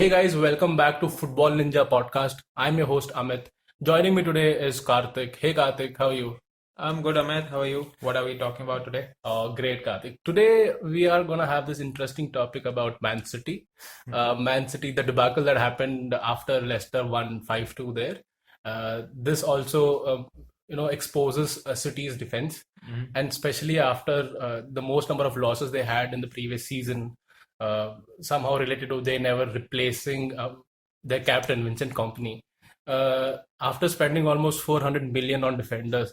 hey guys, welcome back to Football Ninja podcast. I'm your host Amit. Joining me today is Karthik. Hey Karthik, how are you? I'm good, Amit. How are you? What are we talking about today? Great, Karthik. Today we are gonna have this interesting topic about Man City. Man City, the debacle that happened after Leicester won 5-2 there. This also, exposes City's defense, and especially after the most number of losses they had in the previous season, somehow related to they never replacing their captain Vincent Kompany. After spending almost 400 million on defenders,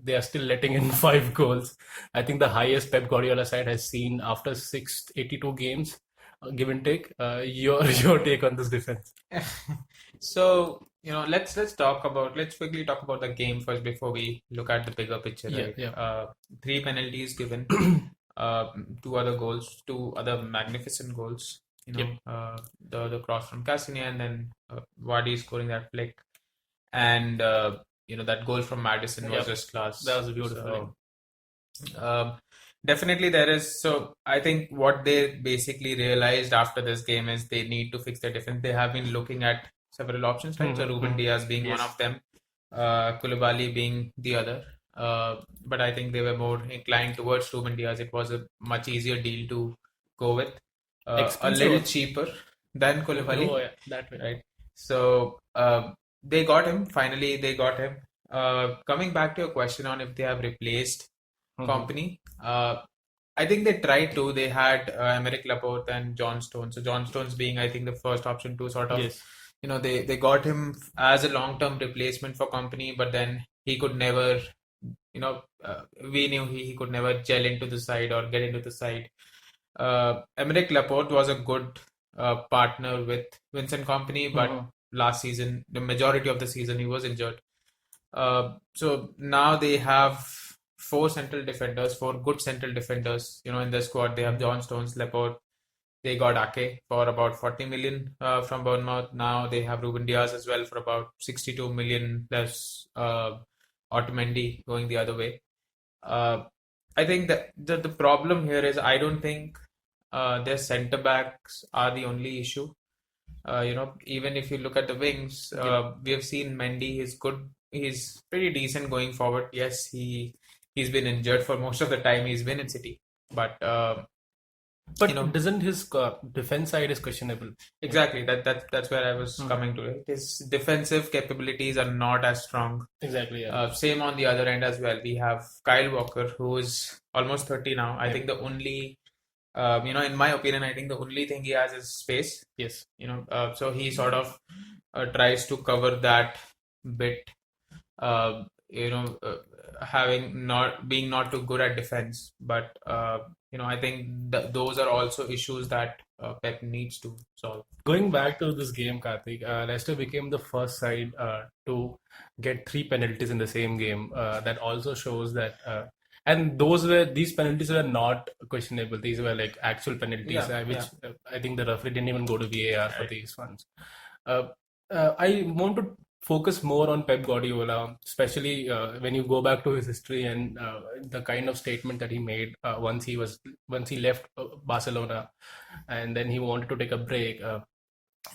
they are still letting in 5 goals. I think the highest Pep Guardiola side has seen after 682 games, give and take. Your your take on this defense? So, let's quickly talk about the game first before we look at the bigger picture, Yeah, right? yeah. 3 penalties given, two other magnificent goals. Yep. The cross from Cassinia and then Vardy scoring that flick, and that goal from Madison was Yep. just class. That was beautiful. Definitely there is. So I think what they basically realized after this game is they need to fix their defense. They have been looking at several options, right? So Ruben Diaz being one of them, Koulibaly being the other. But I think they were more inclined towards Ruben Diaz. It was a much easier deal to go with, a little cheaper than Koulibaly. Oh, yeah, that way. Right? So they got him. Finally, they got him. Coming back to your question on if they have replaced Company, I think they tried to. They had Emerick Laporte and John Stones. So John Stones being, I think, the first option to sort of, Yes. They got him as a long-term replacement for Company, but then he could never, we knew he could never gel into the side or get into the side. Emerick Laporte was a good partner with Vincent Company, but last season, the majority of the season, he was injured. So now they have four good central defenders, in the squad. They have John Stones, Laporte. They got Ake for about 40 million from Bournemouth. Now they have Ruben Diaz as well for about 62 million plus Otamendi going the other way. I think that the problem here is I don't think their centre backs are the only issue. Even if you look at the wings, we have seen Mendy is good. He's pretty decent going forward. Yes, he's been injured for most of the time he's been in City, but doesn't his defense side is questionable? Exactly. That's where I was coming to. Right? His defensive capabilities are not as strong. Exactly. Yeah. Same on the other end as well. We have Kyle Walker, who is almost 30 now. I think the only in my opinion, I think the only thing he has is space. Yes. So he sort of tries to cover that bit. Having not too good at defense, but I think those are also issues that Pep needs to solve. Going back to this game, Karthik, Leicester became the first side to get 3 penalties in the same game. That also shows that. And these penalties were not questionable. These were like actual penalties, which I think the referee didn't even go to VAR for these ones. I want to focus more on Pep Guardiola, especially when you go back to his history and the kind of statement that he made once he left Barcelona, and then he wanted to take a break.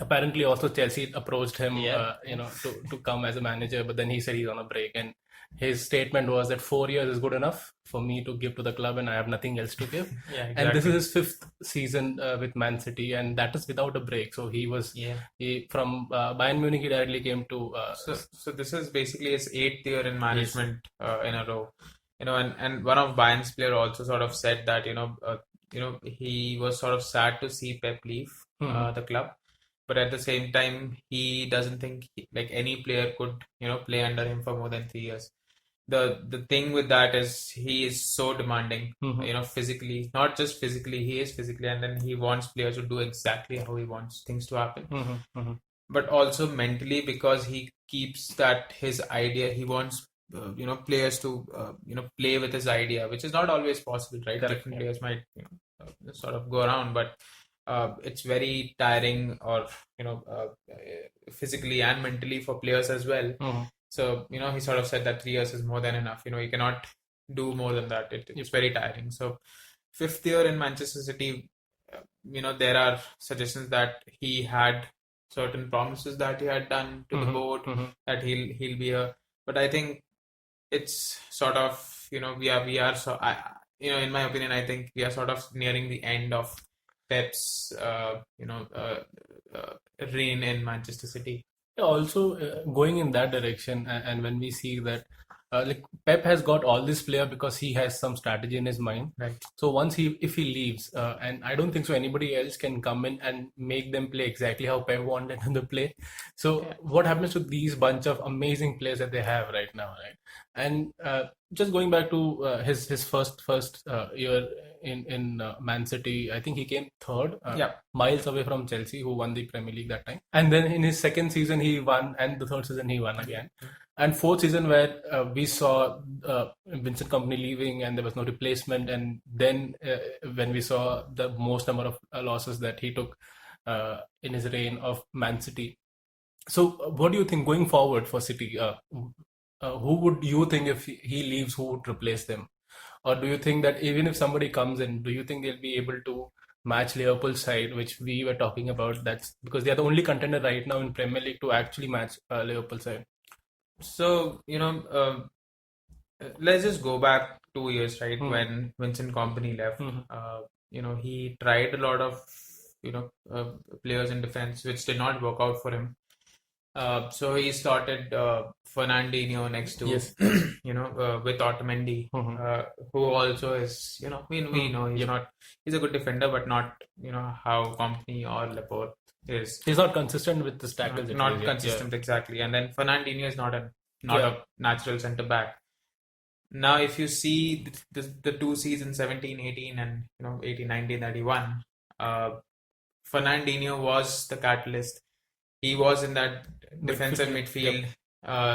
Apparently, also Chelsea approached him, to come as a manager, but then he said he's on a break, and his statement was that 4 years is good enough for me to give to the club, and I have nothing else to give. Yeah, exactly. And this is his fifth season with Man City, and that is without a break. So from Bayern Munich, he directly came to. So this is basically his 8th year in management in a row. And one of Bayern's player also sort of said that he was sort of sad to see Pep leave the club. But at the same time, he doesn't think like any player could, play under him for more than 3 years. The thing with that is he is so demanding, physically, not just physically, he is physically, and then he wants players to do exactly how he wants things to happen. But also mentally, because he keeps that his idea, he wants, players to, play with his idea, which is not always possible, right? Different players might sort of go around, but it's very tiring or physically and mentally for players as well. So he sort of said that 3 years is more than enough. You cannot do more than that. It's very tiring. So 5th year in Manchester City, there are suggestions that he had certain promises that he had done to the board, that he'll be a. But I think it's sort of, we are so in my opinion, I think we are sort of nearing the end of Pep's reign in Manchester City. Yeah, also going in that direction, and when we see that like Pep has got all this player because he has some strategy in his mind. Right. So once if he leaves, and I don't think so anybody else can come in and make them play exactly how Pep wanted them to play. So Yeah. what happens to these bunch of amazing players that they have right now, right? And just going back to his first year in Man City, I think he came third, Yeah. miles away from Chelsea, who won the Premier League that time. And then in his second season, he won, and the third season he won again. And fourth season, where we saw Vincent Company leaving and there was no replacement, and then when we saw the most number of losses that he took in his reign of Man City. So, what do you think going forward for City? Who would you think if he leaves, who would replace them? Or do you think that even if somebody comes in, do you think they'll be able to match Liverpool's side, which we were talking about? That's because they are the only contender right now in Premier League to actually match Liverpool's side. So, let's just go back 2 years, right? When Vincent Company left. He tried a lot of, players in defense, which did not work out for him. So he started Fernandinho next to, Yes. with Otamendi, who also is, we know he's not, he's a good defender, but not, how Company or Laporte is. He's not consistent with the tackles. Not consistent, exactly. And then Fernandinho is not a natural centre back. Now, if you see the 2 seasons, 17-18 and 18-19 that he won, Fernandinho was the catalyst. He was in that defensive midfield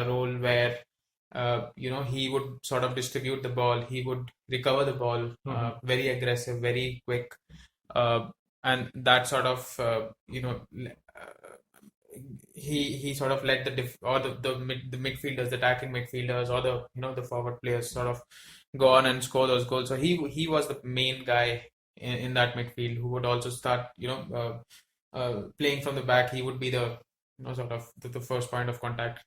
role where he would sort of distribute the ball. He would recover the ball, very aggressive, very quick, and that sort of he sort of let the midfielders, the attacking midfielders, or the forward players sort of go on and score those goals. So he was the main guy in that midfield who would also start playing from the back. He would be the sort of the first point of contact.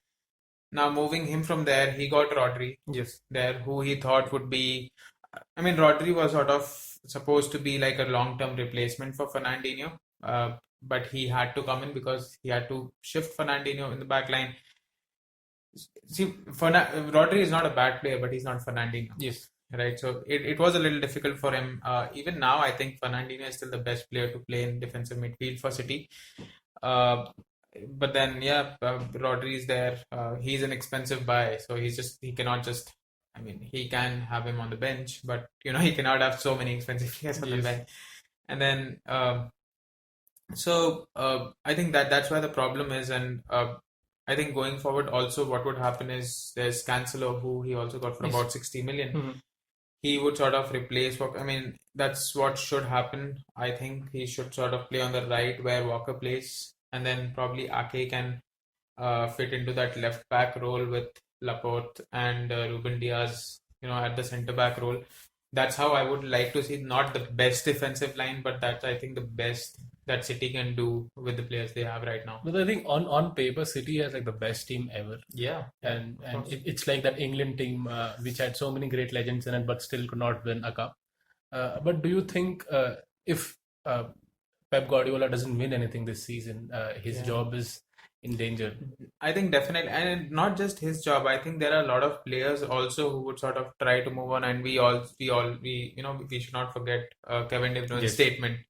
Now, moving him from there, he got Rodri. Yes. There, who he thought would be. I mean, Rodri was sort of supposed to be like a long-term replacement for Fernandinho, but he had to come in because he had to shift Fernandinho in the back line. See, Rodri is not a bad player, but he's not Fernandinho. Yes. Right, so it was a little difficult for him. Even now, I think Fernandinho is still the best player to play in defensive midfield for City. But then, Rodri is there. He's an expensive buy, so he cannot just. I mean, he can have him on the bench, but he cannot have so many expensive players on the bench. And then, I think that's where the problem is, and I think going forward, also what would happen is there's Cancelo, who he also got for about 60 million. He would sort of replace Walker. I mean, that's what should happen. I think he should sort of play on the right where Walker plays, and then probably Ake can fit into that left back role with Laporte and Ruben Diaz, at the centre back role. That's how I would like to see. Not the best defensive line, but that's, I think, the best that City can do with the players they have right now. But I think on paper, City has like the best team ever. Yeah, and it's like that England team which had so many great legends in it, but still could not win a cup. But do you think if Pep Guardiola doesn't win anything this season, his job is in danger? I think definitely, and not just his job. I think there are a lot of players also who would sort of try to move on, and we should not forget Kevin De Bruyne's statement.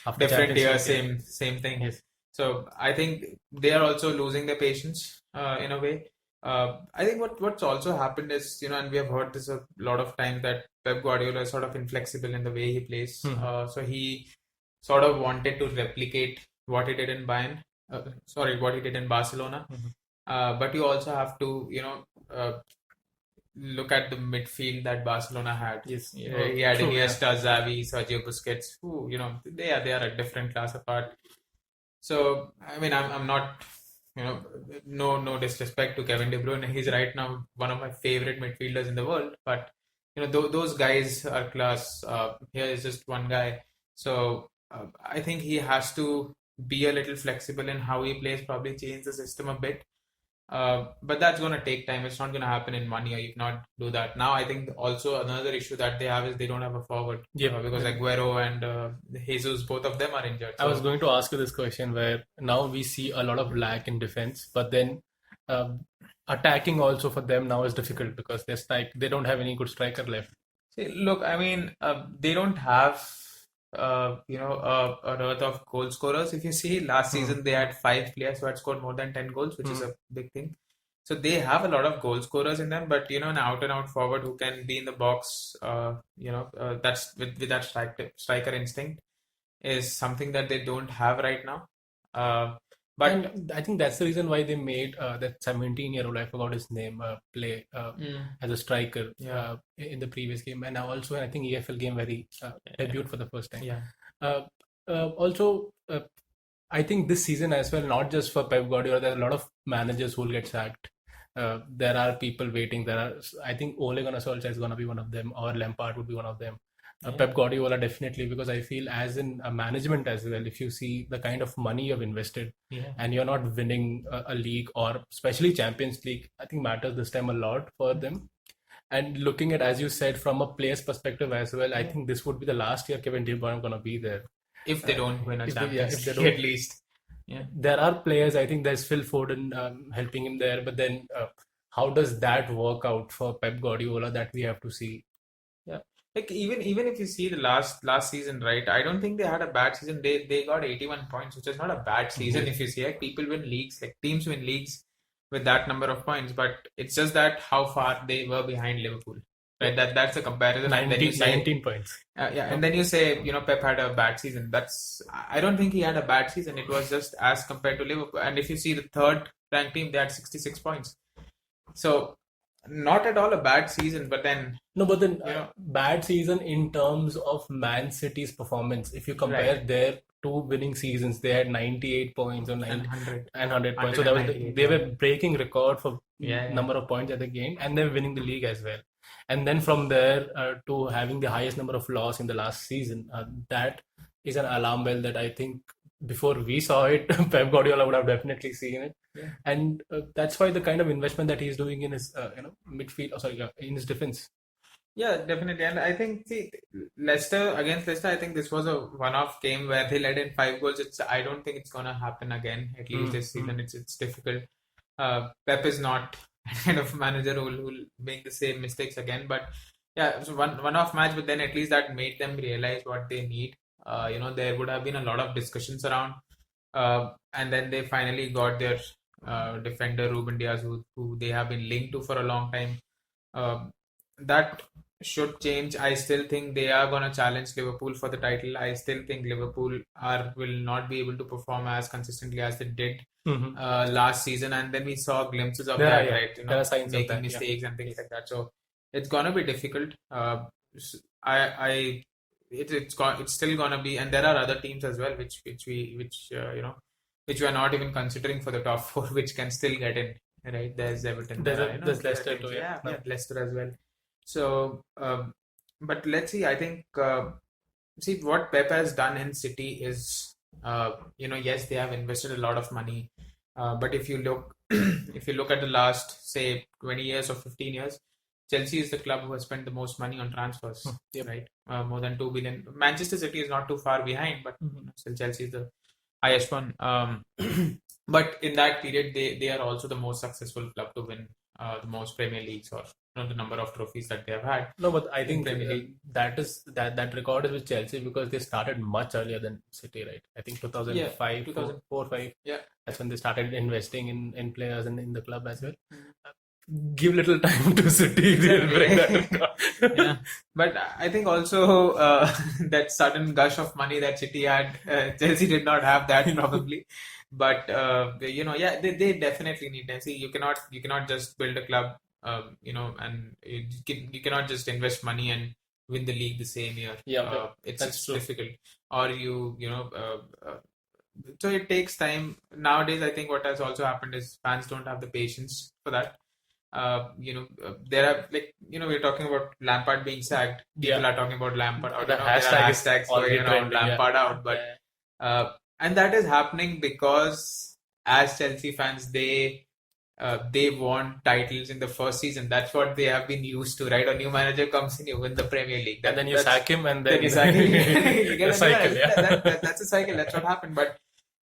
After Different year, Champions same thing. Yes. So I think they are also losing their patience in a way. I think what's also happened is, and we have heard this a lot of times, that Pep Guardiola is sort of inflexible in the way he plays. So he sort of wanted to replicate what he did in Bayern. What he did in Barcelona. But you also have to, look at the midfield that Barcelona had. Yes. He had Iniesta, Xavi, Sergio Busquets, who, they are a different class apart. So, I mean, I'm not, no disrespect to Kevin De Bruyne. He's right now one of my favorite midfielders in the world. But, those guys are class. Here is just one guy. So, I think he has to be a little flexible in how he plays, probably change the system a bit. But that's going to take time. It's not going to happen in 1 year. You cannot do that. Now, I think also another issue that they have is they don't have a forward Yep. because Aguero and Jesus, both of them are injured. I was So, going to ask you this question where now we see a lot of lack in defense, but then uh, attacking also for them now is difficult because they don't have any good striker left. see, look, I mean, they don't have, a dearth of goal scorers. If you see, last Hmm. season they had 5 players who had scored more than 10 goals, which is Hmm. a big thing. So they have a lot of goal scorers in them, but an out and out forward who can be in the box, that's with that striker instinct is something that they don't have right now. Uh, but And I think that's the reason why they made that 17-year-old, I forgot his name, play as a striker yeah, in the previous game. And now also, I think EFL game where he debuted for the first time. yeah. Uh, also, I think this season as well, not just for Pep Guardiola, there are a lot of managers who will get sacked. There are people waiting. I think Ole Gunnar Solskjaer is going to be one of them, or Lampard would be one of them. Yeah. Pep Guardiola definitely, because I feel as in management as well, if you see the kind of money you've invested Yeah. and you're not winning a league or especially Champions League, I think matters this time a lot for them. And looking at, as you said, from a player's perspective as well, I think this would be the last year Kevin De Bruyne going to be there. If they don't win a If Champions they League don't, at least. Yeah. there are players. I think there's Phil Foden helping him there, but then how does that work out for Pep Guardiola? That we have to see. Yeah. Like even if you see the last season, right? I don't think they had a bad season. They got 81 points, which is not a bad season if you see. Like people win leagues, like teams win leagues with that number of points, but it's just that how far they were behind Liverpool. Right? That's the comparison. And then you 19, say 19 points. yeah, and then you say, Pep had a bad season. I don't think he had a bad season. It was just as compared to Liverpool. And if you see the third ranked team, they had 66 points. So not at all a bad season, but then No, but then know, bad season in terms of Man City's performance. If you compare right. their two winning seasons, they had 98 points or 90 And 100, and 100 points. So that was 198, they yeah. were breaking record for Yeah, number of points at the game, and they're winning the league as well. And then from there to having the highest number of loss in the last season, that is an alarm bell that I think before we saw it, Pep Guardiola would have definitely seen it. yeah. And that's why the kind of investment that he's doing in his midfield, in his defense. Yeah, definitely. And I think, see, against Leicester, I think this was a one-off game where they led in 5 goals. I don't think it's gonna happen again, at least this season. It's difficult. Pep is not a kind of manager who will make the same mistakes again. But yeah, it was one-off match, but then at least that made them realize what they need. There would have been a lot of discussions around, and then they finally got their defender Ruben Diaz, who they have been linked to for a long time. That should change. I still think they are going to challenge Liverpool for the title. I still think Liverpool will not be able to perform as consistently as they did last season, and then we saw glimpses of that, right? There are signs of Making that. mistakes and things like that. So it's gonna be difficult. It's still gonna be, and there are other teams as well, which we are not even considering for the top four, which can still get in. Right? There's Everton. There's There are Leicester teams. too. Yeah, No. yeah, Leicester as well. So, but let's see. I think see what Pep has done in City is, yes, they have invested a lot of money, but if you look, if you look at the last, say, 20 years or 15 years, Chelsea is the club who has spent the most money on transfers, Yep. right? More than 2 billion. Manchester City is not too far behind, but still Chelsea is the highest one. But in that period, they are also the most successful club to win the most Premier Leagues or the number of trophies that they have had. No, but I in think Premier League. that record is with Chelsea because they started much earlier than City, right? I think 2005, 2004, 5. Yeah. That's when they started investing in players and in the club as well. Give little time to City, they'll bring that record. Yeah, but I think also that sudden gush of money that City had, Chelsea did not have that probably. But yeah, they definitely need them. See, you cannot just build a club, and you cannot just invest money and win the league the same year. Yeah, it's that's true. difficult. Or so it takes time. Nowadays, I think what has also happened is fans don't have the patience for that. there are like we're talking about Lampard being sacked. People Yeah. are talking about Lampard out. The There are hashtag is hashtags already going around trending. Yeah. Lampard out, but Yeah. and that is happening because as Chelsea fans, they want titles in the first season. That's what they have been used to, right? A new manager comes in, you win the Premier League. And then you sack him, and then you sack him, you get the a new cycle. manager. Yeah. That's a cycle. That's what happened. But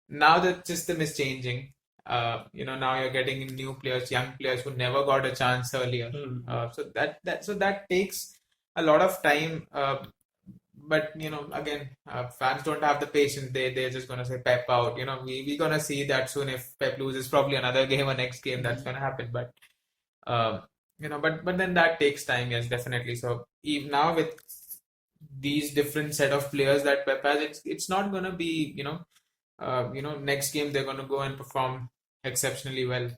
now the system is changing. Now you're getting in new players, young players who never got a chance earlier. So that takes a lot of time. But again, fans don't have the patience. They're just gonna say Pep out. We're gonna see that soon. If Pep loses probably another game or next game, that's gonna happen. But but then that takes time. Yes, definitely. So even now with these different set of players that Pep has, it's not gonna be next game they're gonna go and perform exceptionally well.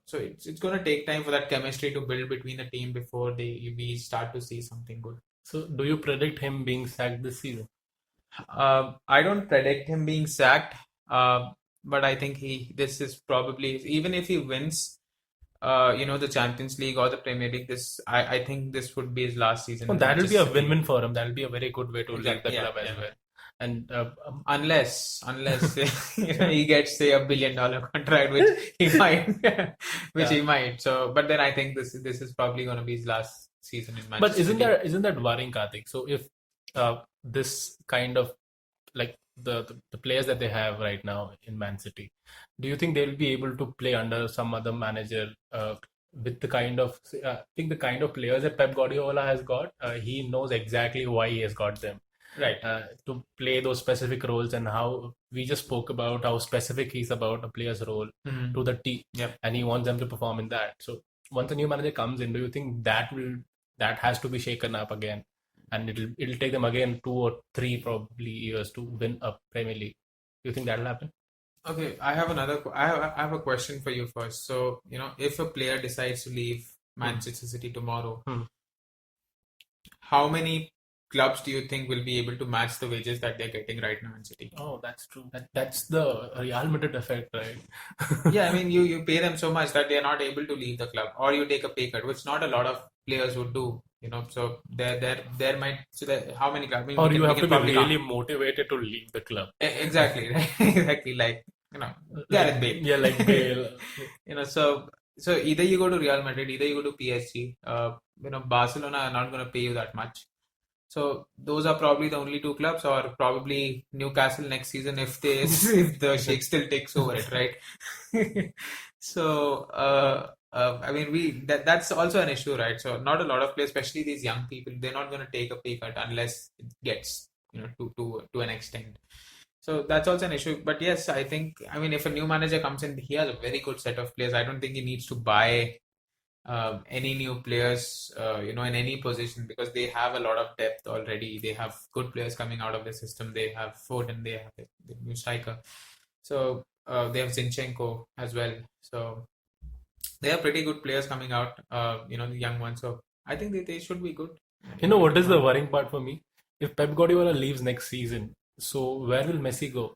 So it's gonna take time for that chemistry to build between the team before we start to see something good. So, do you predict him being sacked this season? I don't predict him being sacked, but I think this is probably, even if he wins, the Champions League or the Premier League, I think this would be his last season Well, in that'll be a Manchester City. win-win for him. That'll be a very good way to leave Exactly. the Yeah, club as yeah. well. And Unless he gets, say, $1 billion contract, which he might. So, but then I think this is probably going to be his last season in Manchester but isn't City. that worrying, Karthik? So if this kind of like the players that they have right now in Man City, do you think they'll be able to play under some other manager with the kind of I think the kind of players that Pep Guardiola has got? He knows exactly why he has got them. Right. To play those specific roles, and how we just spoke about how specific he's about a player's role to the team, and he wants them to perform in that. So once a new manager comes in, do you think that has to be shaken up again, and it'll take them again 2 or 3 probably years to win a Premier League? Do you think that'll happen? Okay, I have I have a question for you first. So, if a player decides to leave Manchester City tomorrow, how many clubs do you think will be able to match the wages that they're getting right now in City? Oh, that's true. That's the Real Madrid effect, right? Yeah, I mean, you pay them so much that they're not able to leave the club, or you take a pay cut, which not a lot of players would do. So there might, so that how many clubs? I mean, Or we you can, we have to can be probably really count. motivated to leave the club. Exactly, right? Exactly, like Gareth Bale. Yeah, like Bale. So either you go to Real Madrid, either you go to PSG. Barcelona are not going to pay you that much. So those are probably the only 2 clubs, or probably Newcastle next season if if the Sheikh still takes over it, right? So I mean that's also an issue, right? So not a lot of players, especially these young people, they're not going to take a pay cut unless it gets to an extent. So that's also an issue. But yes, I mean, if a new manager comes in, he has a very good set of players. I don't think he needs to buy any new players, in any position, because they have a lot of depth already. They have good players coming out of the system. They have Foden, they have the new striker. So they have Zinchenko as well. So they have pretty good players coming out, the young ones. So I think they should be good. You know what is the worrying part for me? If Pep Guardiola leaves next season, so where will Messi go?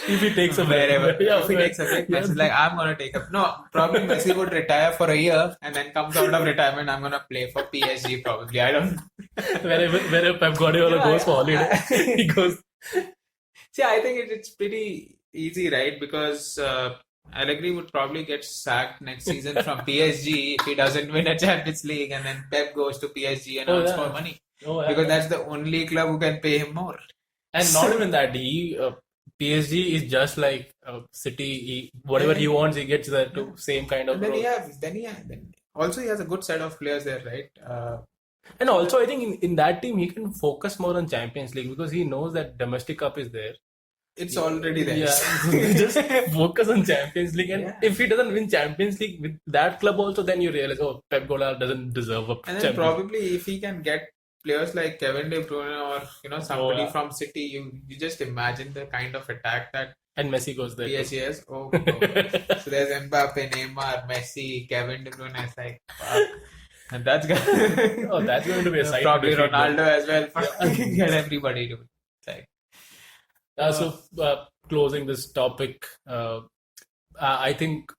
If he takes a break. Wherever. Yeah, If he takes a break, Messi's like, I'm gonna take a no. Probably Messi would retire for a year and then comes out of retirement. I'm gonna play for PSG probably. I don't. wherever Pep Guardiola goes for holiday, he goes. See, I think it's pretty easy, right? Because Allegri would probably get sacked next season from PSG if he doesn't win a Champions League, and then Pep goes to PSG and earns more money. Because that's the only club who can pay him more. And not even that, PSG is just like City. Whatever he wants, he gets the same kind of. And then also he has a good set of players there, right? And also, I think in that team he can focus more on Champions League, because he knows that domestic cup is there. It's already there. Yeah, just focus on Champions League, and if he doesn't win Champions League with that club also, then you realize, oh, Pep Guardiola doesn't deserve a And then probably if he can get players like Kevin De Bruyne or somebody from City, you just imagine the kind of attack that and Messi goes there. PSG has. Oh, so there's Mbappe, Neymar, Messi, Kevin De Bruyne. It's like, wow. And that's that's going to be a sight. Probably Ronaldo as well. Get everybody to like. So closing this topic, I think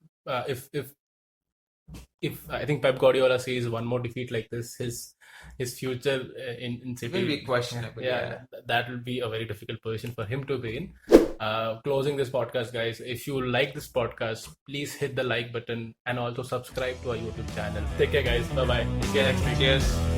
if I think Pep Guardiola sees one more defeat like this, his future in It will be City, questionable, yeah. that will be a very difficult position for him to be in. Closing this podcast, guys. If you like this podcast, please hit the like button and also subscribe to our YouTube channel. Take care, guys. Bye bye. See you Yeah, next week. cheers.